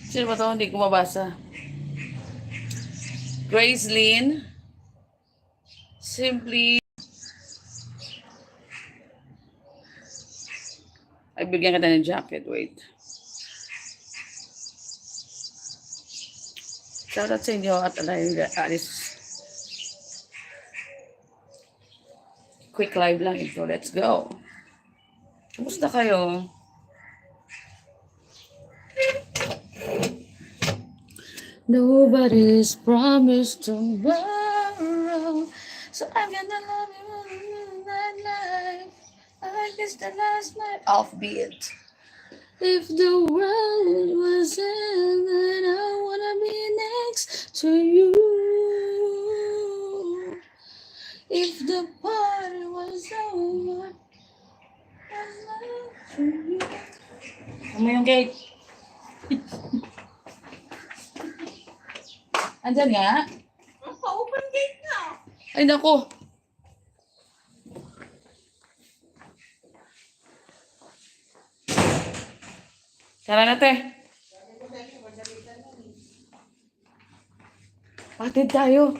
Sino ba ito? Hindi ko mabasa. Grace Lynn. Simply. Ay, bigyan kita ng jacket. Wait. Shoutout sa inyo at Alice. Quick live lang ito. Let's go. Kumusta kayo? Nobody's promised tomorrow, so I'm gonna love you all my life. I guess the last night offbeat. If the world was ending, I wanna be next to you. If the party was over, I'd love to you. Ano yung cake? Andyan nga? Pa-open gate na. Ay, naku. Tara na, te. Patid tayo.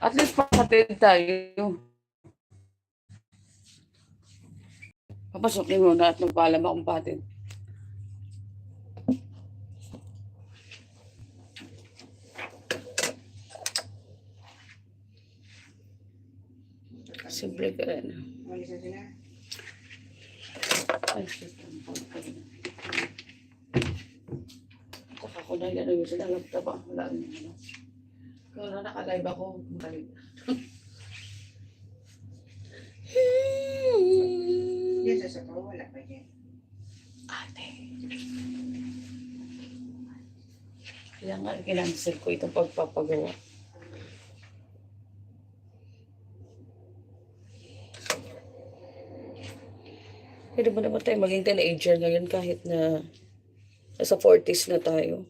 At least patid tayo. Papasukin mo na at magpaalam akong patid. Simple ka rin. Ay, saka ko na yan. Ayun, sila laptop ako. Wala rin ano. Kaya na nakalive ako. Makalig. Yan sa sabaw, wala pa yan. Ate. Kaya nga, kinansel ko itong pagpapagawa. Pwede ba naman tayo maging teenager ngayon kahit na nasa 40s na tayo?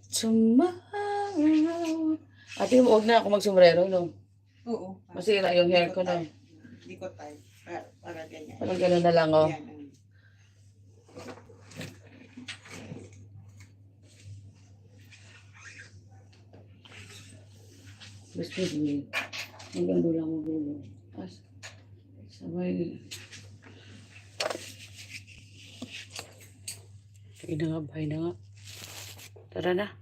Tomorrow. Ate, huwag na ako magsombrero, no? Oo. Masira yung hair ko, no? Hindi ko tayo. Para ganyan. Parang gano'n na lang, oh. Yan. Gusto niyo. Hanggang doon lang magulo. Sabay. Ay na nga, bahay na nga. Tara na.